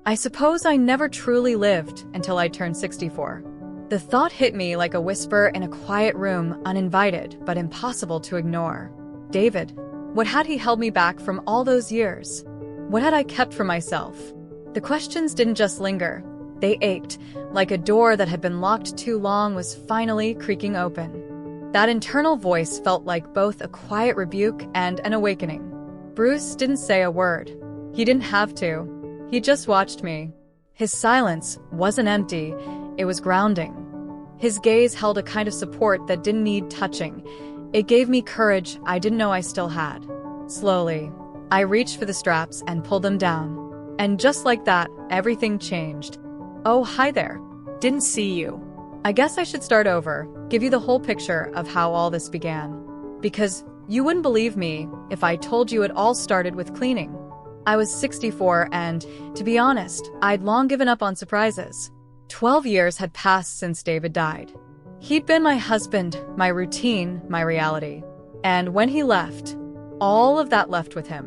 I suppose I never truly lived until I turned 64. The thought hit me like a whisper in a quiet room, uninvited but impossible to ignore. David. What had he held me back from all those years? What had I kept from myself? The questions didn't just linger. They ached, like a door that had been locked too long was finally creaking open. That internal voice felt like both a quiet rebuke and an awakening. Bruce didn't say a word. He didn't have to. He just watched me. His silence wasn't empty, it was grounding. His gaze held a kind of support that didn't need touching. It gave me courage I didn't know I still had. Slowly, I reached for the straps and pulled them down. And just like that, everything changed. Oh, hi there. Didn't see you. I guess I should start over, give you the whole picture of how all this began. Because you wouldn't believe me if I told you it all started with cleaning. I was 64 and, to be honest, I'd long given up on surprises. 12 years had passed since David died. He'd been my husband, my routine, my reality. And when he left, all of that left with him.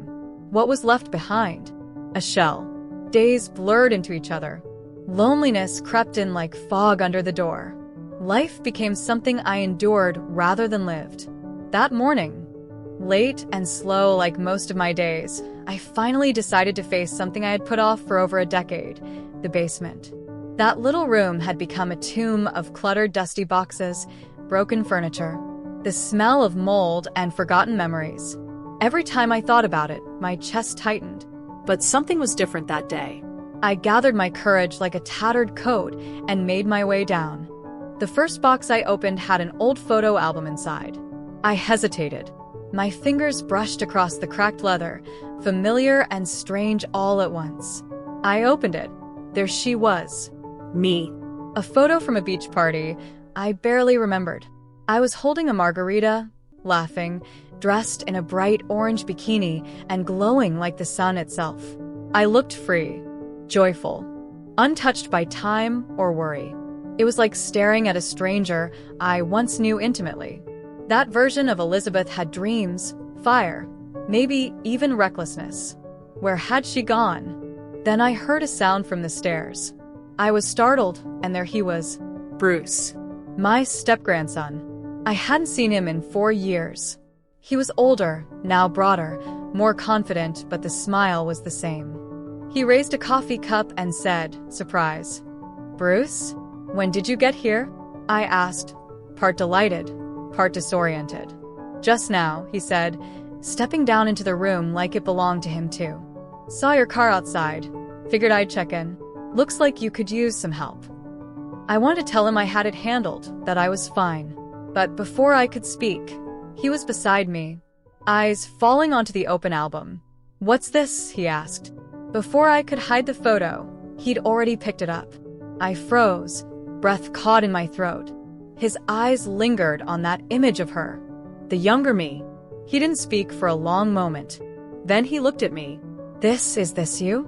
What was left behind? A shell. Days blurred into each other. Loneliness crept in like fog under the door. Life became something I endured rather than lived. That morning, late and slow like most of my days, I finally decided to face something I had put off for over a decade: the basement. That little room had become a tomb of cluttered, dusty boxes, broken furniture, the smell of mold and forgotten memories. Every time I thought about it, my chest tightened. But something was different that day. I gathered my courage like a tattered coat and made my way down. The first box I opened had an old photo album inside. I hesitated. My fingers brushed across the cracked leather, familiar and strange all at once. I opened it. There she was. Me. A photo from a beach party I barely remembered. I was holding a margarita, laughing, dressed in a bright orange bikini and glowing like the sun itself. I looked free, joyful, untouched by time or worry. It was like staring at a stranger I once knew intimately. That version of Elizabeth had dreams, fire, maybe even recklessness. Where had she gone? Then I heard a sound from the stairs. I was startled, and there he was. Bruce. My step-grandson. I hadn't seen him in 4 years. He was older, now broader, more confident, but the smile was the same. He raised a coffee cup and said, surprise, "Bruce, when did you get here?" I asked, part delighted, part disoriented. "Just now," he said, stepping down into the room like it belonged to him too. "Saw your car outside. Figured I'd check in. Looks like you could use some help." I wanted to tell him I had it handled, that I was fine. But before I could speak, he was beside me, eyes falling onto the open album. "What's this?" he asked. Before I could hide the photo, he'd already picked it up. I froze, breath caught in my throat. His eyes lingered on that image of her, the younger me. He didn't speak for a long moment. Then he looked at me. Is this you?"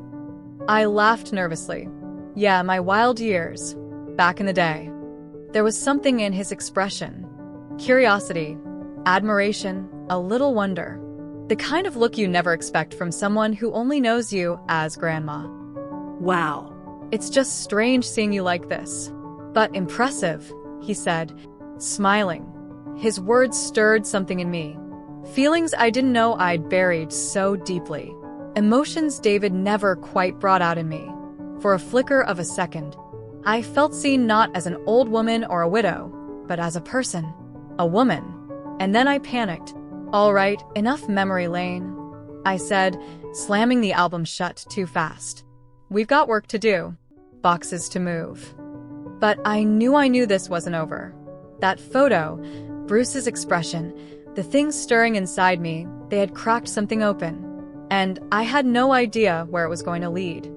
I laughed nervously. Yeah, my wild years, back in the day. There was something in his expression. Curiosity, admiration, a little wonder. The kind of look you never expect from someone who only knows you as Grandma. Wow. "It's just strange seeing you like this. But impressive," he said, smiling. His words stirred something in me. Feelings I didn't know I'd buried so deeply. Emotions David never quite brought out in me. For a flicker of a second, I felt seen not as an old woman or a widow, but as a person, a woman. And then I panicked. "All right, enough memory lane," I said, slamming the album shut too fast. "We've got work to do, boxes to move." But I knew this wasn't over. That photo, Bruce's expression, the things stirring inside me, they had cracked something open. And I had no idea where it was going to lead.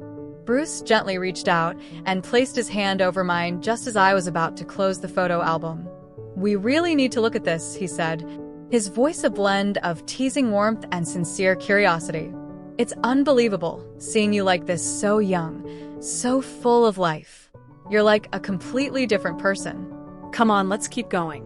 Bruce gently reached out and placed his hand over mine just as I was about to close the photo album. "We really need to look at this," he said, his voice a blend of teasing warmth and sincere curiosity. "It's unbelievable, seeing you like this so young, so full of life. You're like a completely different person." "Come on, let's keep going."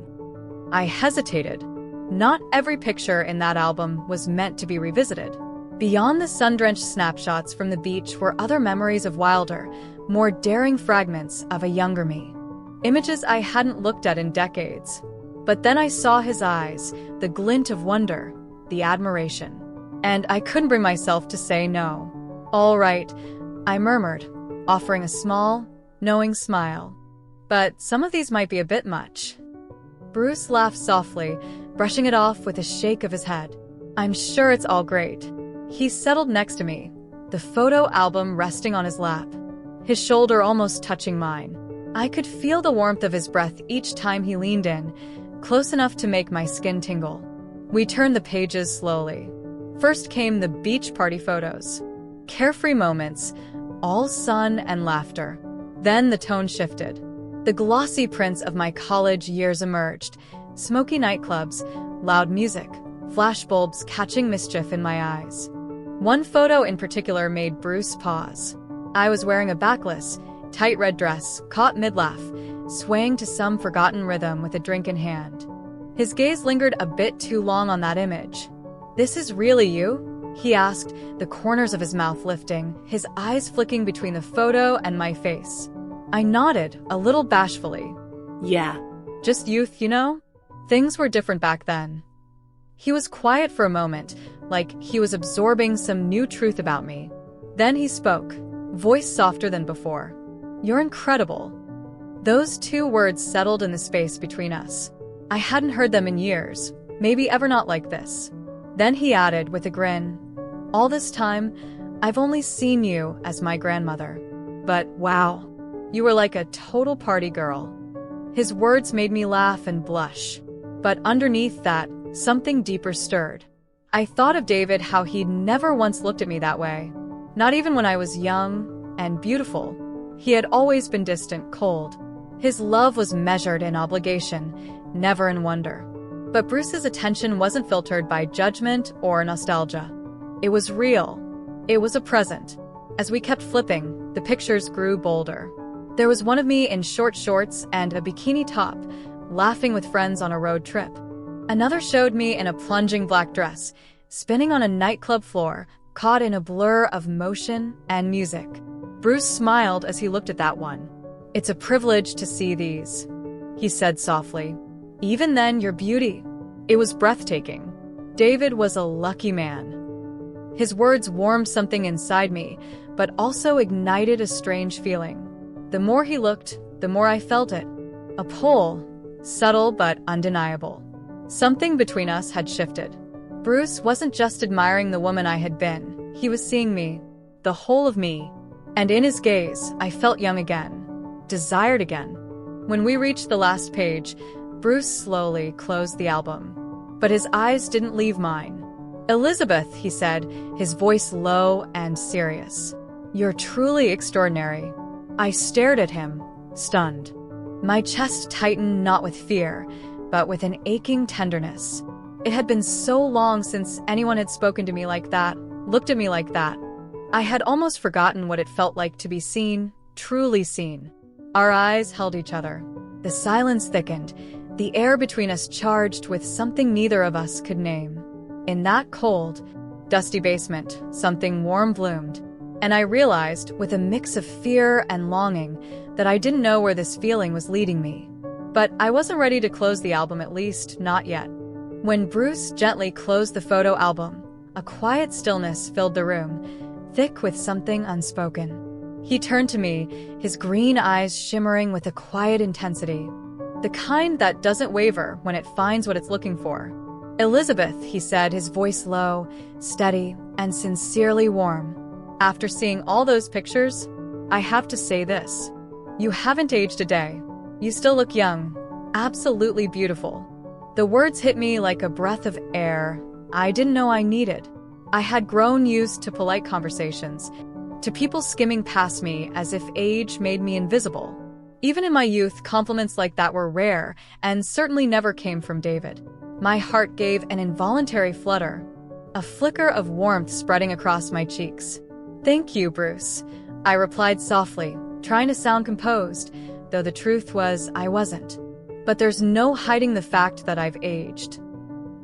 I hesitated. Not every picture in that album was meant to be revisited. Beyond the sun-drenched snapshots from the beach were other memories of wilder, more daring fragments of a younger me. Images I hadn't looked at in decades. But then I saw his eyes, the glint of wonder, the admiration. And I couldn't bring myself to say no. "All right," I murmured, offering a small, knowing smile. "But some of these might be a bit much." Bruce laughed softly, brushing it off with a shake of his head. "I'm sure it's all great." He settled next to me, the photo album resting on his lap, his shoulder almost touching mine. I could feel the warmth of his breath each time he leaned in, close enough to make my skin tingle. We turned the pages slowly. First came the beach party photos. Carefree moments, all sun and laughter. Then the tone shifted. The glossy prints of my college years emerged. Smoky nightclubs, loud music, flashbulbs catching mischief in my eyes. One photo in particular made Bruce pause. I was wearing a backless, tight red dress, caught mid-laugh, swaying to some forgotten rhythm with a drink in hand. His gaze lingered a bit too long on that image. "This is really you?" he asked, the corners of his mouth lifting, his eyes flicking between the photo and my face. I nodded, a little bashfully. Yeah. "Just youth, you know? Things were different back then." He was quiet for a moment, like he was absorbing some new truth about me. Then he spoke, voice softer than before. "You're incredible." Those two words settled in the space between us. I hadn't heard them in years, maybe ever not like this. Then he added with a grin, "All this time, I've only seen you as my grandmother. But wow, you were like a total party girl." His words made me laugh and blush. But underneath that, something deeper stirred. I thought of David, how he'd never once looked at me that way. Not even when I was young and beautiful. He had always been distant, cold. His love was measured in obligation, never in wonder. But Bruce's attention wasn't filtered by judgment or nostalgia. It was real. It was a present. As we kept flipping, the pictures grew bolder. There was one of me in short shorts and a bikini top, laughing with friends on a road trip. Another showed me in a plunging black dress, spinning on a nightclub floor, caught in a blur of motion and music. Bruce smiled as he looked at that one. "It's a privilege to see these," he said softly. "Even then, your beauty. It was breathtaking. David was a lucky man." His words warmed something inside me, but also ignited a strange feeling. The more he looked, the more I felt it. A pull, subtle but undeniable. Something between us had shifted. Bruce wasn't just admiring the woman I had been. He was seeing me, the whole of me. And in his gaze, I felt young again, desired again. When we reached the last page, Bruce slowly closed the album. But his eyes didn't leave mine. "Elizabeth," he said, his voice low and serious. "You're truly extraordinary." I stared at him, stunned. My chest tightened not with fear, but with an aching tenderness. It had been so long since anyone had spoken to me like that, looked at me like that. I had almost forgotten what it felt like to be seen, truly seen. Our eyes held each other. The silence thickened, the air between us charged with something neither of us could name. In that cold, dusty basement, something warm bloomed, and I realized, with a mix of fear and longing, that I didn't know where this feeling was leading me. But I wasn't ready to close the album, at least not yet. When Bruce gently closed the photo album, a quiet stillness filled the room, thick with something unspoken. He turned to me, his green eyes shimmering with a quiet intensity, the kind that doesn't waver when it finds what it's looking for. "Elizabeth," he said, his voice low, steady, and sincerely warm. "After seeing all those pictures, I have to say this. You haven't aged a day. You still look young, absolutely beautiful." The words hit me like a breath of air I didn't know I needed. I had grown used to polite conversations, to people skimming past me as if age made me invisible. Even in my youth, compliments like that were rare and certainly never came from David. My heart gave an involuntary flutter, a flicker of warmth spreading across my cheeks. "Thank you, Bruce," I replied softly, trying to sound composed, though the truth was I wasn't. "But there's no hiding the fact that I've aged."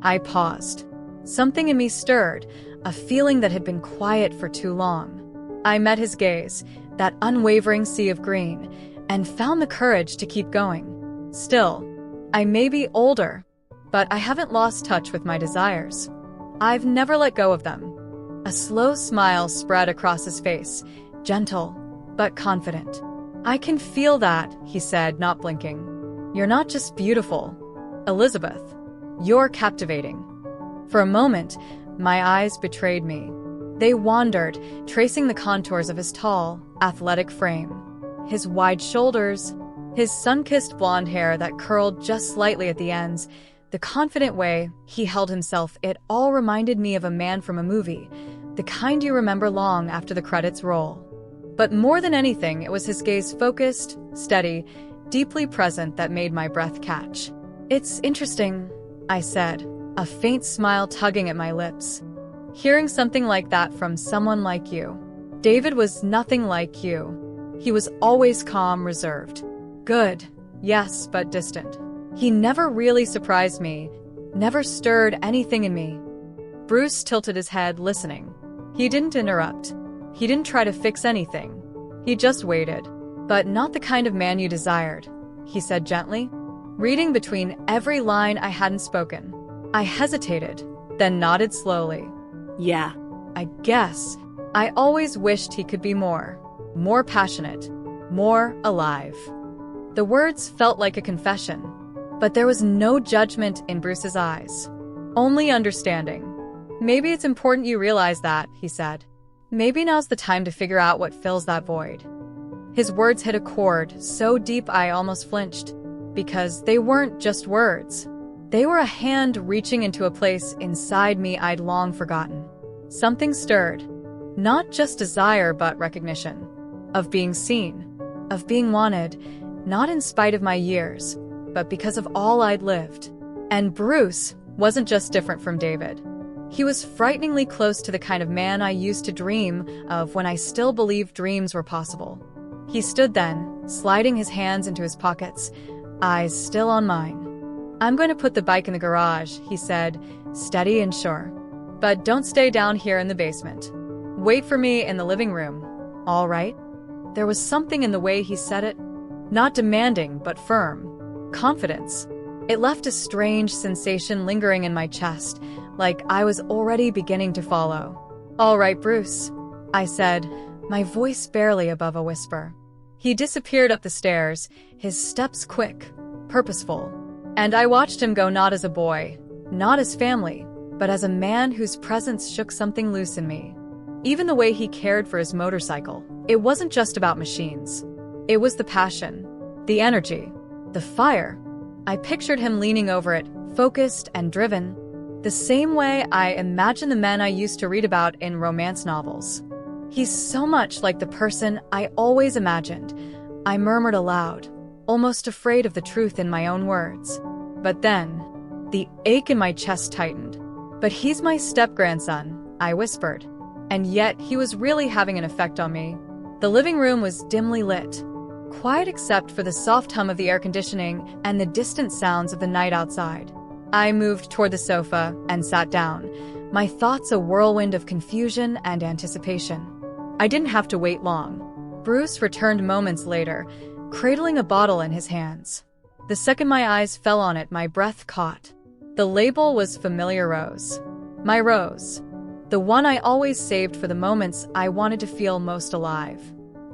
I paused. Something in me stirred, a feeling that had been quiet for too long. I met his gaze, that unwavering sea of green, and found the courage to keep going. Still, I may be older, but I haven't lost touch with my desires. I've never let go of them. A slow smile spread across his face, gentle, but confident. I can feel that, he said, not blinking. You're not just beautiful, Elizabeth. You're captivating. For a moment, my eyes betrayed me. They wandered, tracing the contours of his tall, athletic frame. His wide shoulders, his sun-kissed blonde hair that curled just slightly at the ends, the confident way he held himself, it all reminded me of a man from a movie, the kind you remember long after the credits roll. But more than anything, it was his gaze, focused, steady, deeply present, that made my breath catch. It's interesting, I said, a faint smile tugging at my lips. Hearing something like that from someone like you. David was nothing like you. He was always calm, reserved. Good, yes, but distant. He never really surprised me, never stirred anything in me. Bruce tilted his head, listening. He didn't interrupt. He didn't try to fix anything. He just waited. But not the kind of man you desired, he said gently, reading between every line I hadn't spoken. I hesitated, then nodded slowly. Yeah. I guess. I always wished he could be more passionate, more alive. The words felt like a confession, but there was no judgment in Bruce's eyes. Only understanding. Maybe it's important you realize that, he said. Maybe now's the time to figure out what fills that void. His words hit a chord so deep I almost flinched, because they weren't just words. They were a hand reaching into a place inside me I'd long forgotten. Something stirred. Not just desire, but recognition. Of being seen. Of being wanted, not in spite of my years, but because of all I'd lived. And Bruce wasn't just different from David. He was frighteningly close to the kind of man I used to dream of when I still believed dreams were possible. He stood then, sliding his hands into his pockets, eyes still on mine. I'm going to put the bike in the garage, he said, steady and sure. But don't stay down here in the basement. Wait for me in the living room, all right? There was something in the way he said it, not demanding but firm. Confidence. It left a strange sensation lingering in my chest, like I was already beginning to follow. All right, Bruce, I said, my voice barely above a whisper. He disappeared up the stairs, his steps quick, purposeful. And I watched him go, not as a boy, not as family, but as a man whose presence shook something loose in me. Even the way he cared for his motorcycle. It wasn't just about machines. It was the passion, the energy, the fire. I pictured him leaning over it, focused and driven, the same way I imagined the men I used to read about in romance novels. He's so much like the person I always imagined, I murmured aloud, almost afraid of the truth in my own words. But then, the ache in my chest tightened. But he's my step-grandson, I whispered. And yet, he was really having an effect on me. The living room was dimly lit, quiet except for the soft hum of the air conditioning and the distant sounds of the night outside. I moved toward the sofa and sat down, my thoughts a whirlwind of confusion and anticipation. I didn't have to wait long. Bruce returned moments later, cradling a bottle in his hands. The second my eyes fell on it, my breath caught. The label was familiar rose. My rose. The one I always saved for the moments I wanted to feel most alive.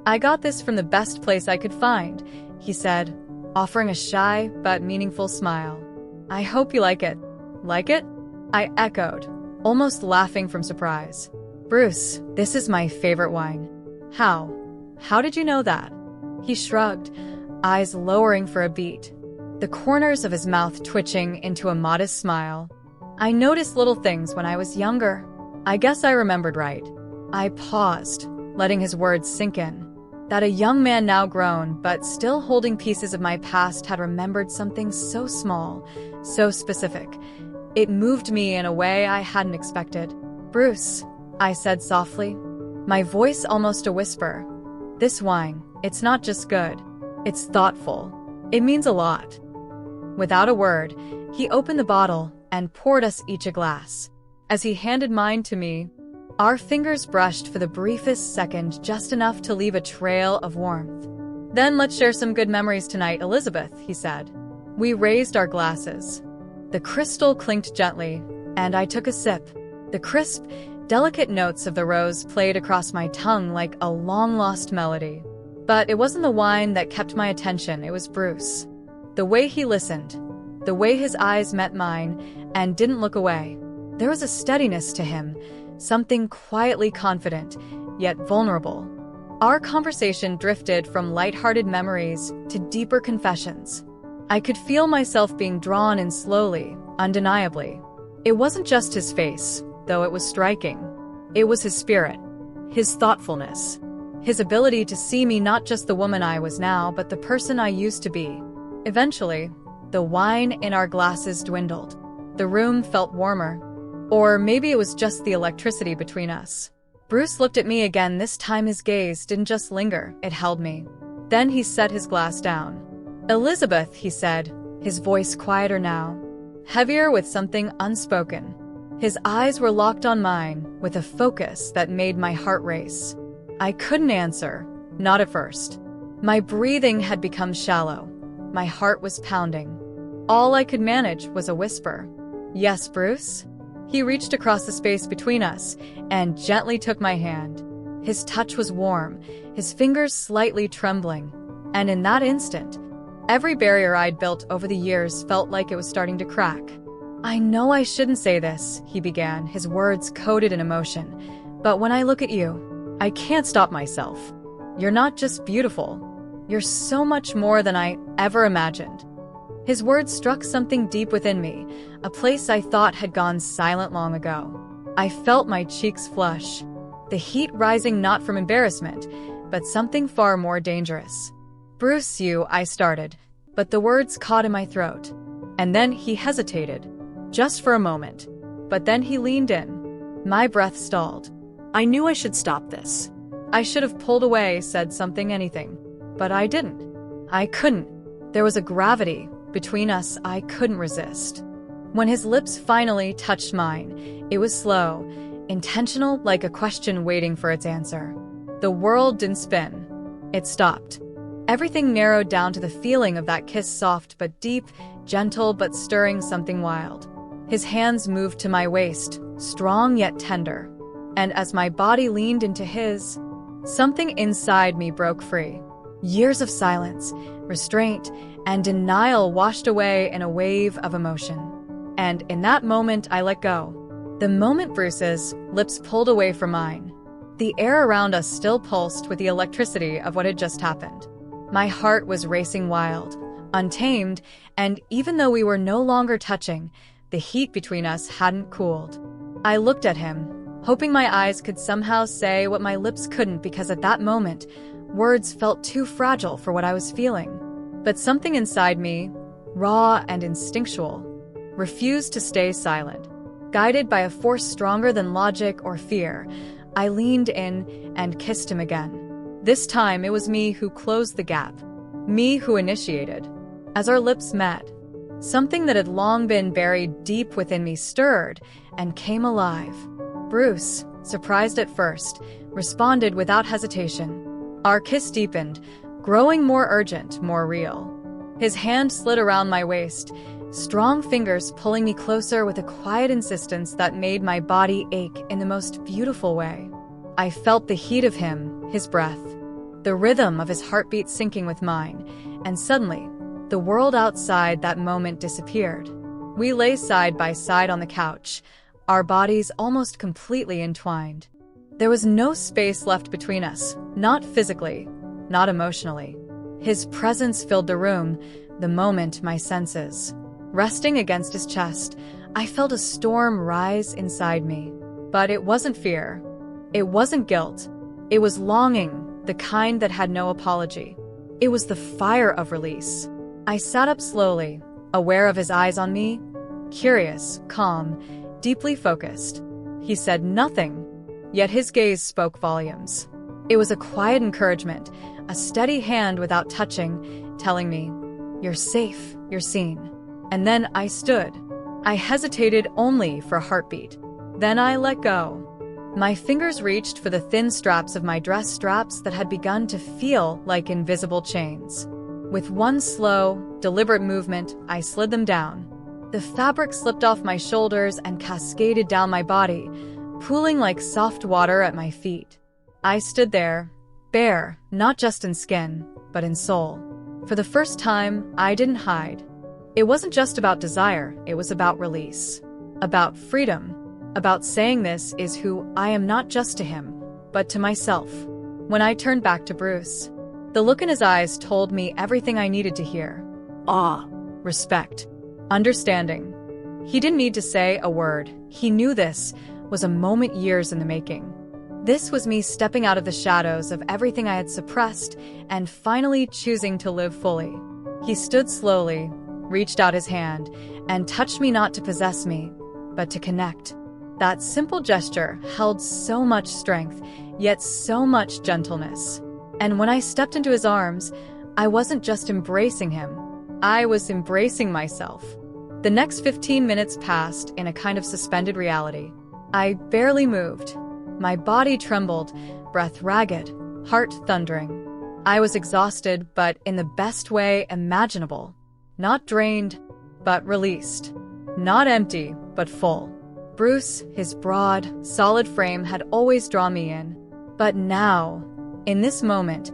I got this from the best place I could find, he said, offering a shy but meaningful smile. I hope you like it. Like it? I echoed, almost laughing from surprise. Bruce, this is my favorite wine. How? How did you know that? He shrugged, eyes lowering for a beat, the corners of his mouth twitching into a modest smile. I noticed little things when I was younger. I guess I remembered right. I paused, letting his words sink in. That a young man now grown, but still holding pieces of my past, had remembered something so small, so specific. It moved me in a way I hadn't expected. Bruce, I said softly, my voice almost a whisper. This wine, it's not just good. It's thoughtful. It means a lot. Without a word, he opened the bottle and poured us each a glass. As he handed mine to me, Our fingers brushed for the briefest second, just enough to leave a trail of warmth. "Then let's share some good memories tonight, Elizabeth," he said. We raised our glasses. The crystal clinked gently, and I took a sip. The crisp, delicate notes of the rose played across my tongue like a long-lost melody. But it wasn't the wine that kept my attention, it was Bruce. The way he listened, the way his eyes met mine and didn't look away. There was a steadiness to him, something quietly confident, yet vulnerable. Our conversation drifted from lighthearted memories to deeper confessions. I could feel myself being drawn in slowly, undeniably. It wasn't just his face, though it was striking. It was his spirit, his thoughtfulness, his ability to see me not just the woman I was now, but the person I used to be. Eventually, the wine in our glasses dwindled. The room felt warmer. Or maybe it was just the electricity between us. Bruce looked at me again. This time his gaze didn't just linger, it held me. Then he set his glass down. "Elizabeth," he said, his voice quieter now, heavier with something unspoken. His eyes were locked on mine, with a focus that made my heart race. I couldn't answer, not at first. My breathing had become shallow. My heart was pounding. All I could manage was a whisper. "Yes, Bruce?" He reached across the space between us and gently took my hand. His touch was warm, his fingers slightly trembling, and in that instant, every barrier I'd built over the years felt like it was starting to crack. "I know I shouldn't say this," he began, his words coated in emotion, "but when I look at you, I can't stop myself. You're not just beautiful. You're so much more than I ever imagined." His words struck something deep within me, a place I thought had gone silent long ago. I felt my cheeks flush, the heat rising not from embarrassment, but something far more dangerous. "Bruce, I started, but the words caught in my throat. And then he hesitated, just for a moment. But then he leaned in. My breath stalled. I knew I should stop this. I should have pulled away, said something, anything. But I didn't. I couldn't. There was a gravity between us I couldn't resist. When his lips finally touched mine, it was slow, intentional, like a question waiting for its answer. The world didn't spin. It stopped. Everything narrowed down to the feeling of that kiss, soft but deep, gentle but stirring something wild. His hands moved to my waist, strong yet tender. And as my body leaned into his, something inside me broke free. Years of silence, restraint, and denial washed away in a wave of emotion. And in that moment, I let go. The moment Bruce's lips pulled away from mine, the air around us still pulsed with the electricity of what had just happened. My heart was racing wild, untamed, and even though we were no longer touching, the heat between us hadn't cooled. I looked at him, hoping my eyes could somehow say what my lips couldn't, because at that moment, words felt too fragile for what I was feeling. But something inside me, raw and instinctual, refused to stay silent. Guided by a force stronger than logic or fear, I leaned in and kissed him again. This time, it was me who closed the gap, me who initiated. As our lips met, something that had long been buried deep within me stirred and came alive. Bruce, surprised at first, responded without hesitation. Our kiss deepened, growing more urgent, more real. His hand slid around my waist, strong fingers pulling me closer with a quiet insistence that made my body ache in the most beautiful way. I felt the heat of him, his breath, the rhythm of his heartbeat syncing with mine, and suddenly, the world outside that moment disappeared. We lay side by side on the couch, our bodies almost completely entwined. There was no space left between us, not physically, not emotionally. His presence filled the room, the moment my senses. Resting against his chest, I felt a storm rise inside me. But it wasn't fear. It wasn't guilt. It was longing, the kind that had no apology. It was the fire of release. I sat up slowly, aware of his eyes on me, curious, calm, deeply focused. He said nothing, yet his gaze spoke volumes. It was a quiet encouragement, a steady hand without touching, telling me, "You're safe, you're seen." And then I stood. I hesitated only for a heartbeat. Then I let go. My fingers reached for the thin straps of my dress straps that had begun to feel like invisible chains. With one slow, deliberate movement, I slid them down. The fabric slipped off my shoulders and cascaded down my body, pooling like soft water at my feet. I stood there, bare, not just in skin, but in soul. For the first time, I didn't hide. It wasn't just about desire, it was about release. About freedom. About saying this is who I am, not just to him, but to myself. When I turned back to Bruce, the look in his eyes told me everything I needed to hear. Awe. Respect. Understanding. He didn't need to say a word. He knew this was a moment years in the making. This was me stepping out of the shadows of everything I had suppressed and finally choosing to live fully. He stood slowly, reached out his hand, and touched me, not to possess me, but to connect. That simple gesture held so much strength, yet so much gentleness. And when I stepped into his arms, I wasn't just embracing him, I was embracing myself. The next 15 minutes passed in a kind of suspended reality. I barely moved. My body trembled, breath ragged, heart thundering. I was exhausted, but in the best way imaginable. Not drained, but released. Not empty, but full. Bruce, his broad, solid frame had always drawn me in. But now, in this moment,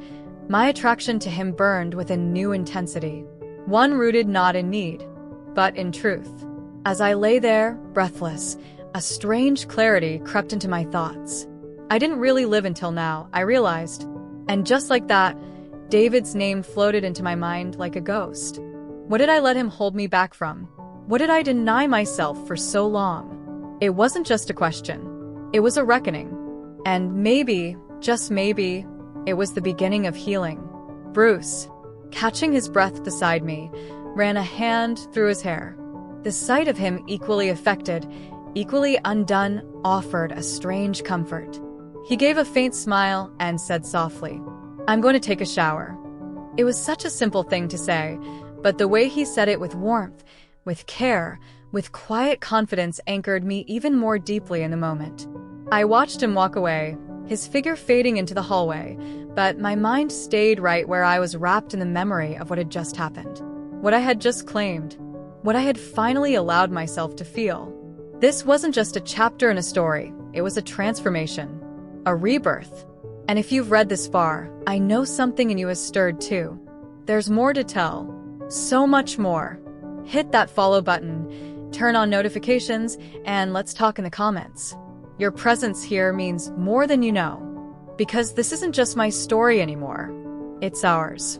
my attraction to him burned with a new intensity. One rooted not in need, but in truth. As I lay there, breathless, a strange clarity crept into my thoughts. I didn't really live until now, I realized. And just like that, David's name floated into my mind like a ghost. What did I let him hold me back from? What did I deny myself for so long? It wasn't just a question. It was a reckoning. And maybe, just maybe, it was the beginning of healing. Bruce, catching his breath beside me, ran a hand through his hair. The sight of him equally affected, equally undone, offered a strange comfort. He gave a faint smile and said softly, "I'm going to take a shower." It was such a simple thing to say, but the way he said it with warmth, with care, with quiet confidence anchored me even more deeply in the moment. I watched him walk away, his figure fading into the hallway, but my mind stayed right where I was, wrapped in the memory of what had just happened. What I had just claimed. What I had finally allowed myself to feel. This wasn't just a chapter in a story, it was a transformation. A rebirth. And if you've read this far, I know something in you has stirred too. There's more to tell. So much more. Hit that follow button, turn on notifications, and let's talk in the comments. Your presence here means more than you know. Because this isn't just my story anymore. It's ours.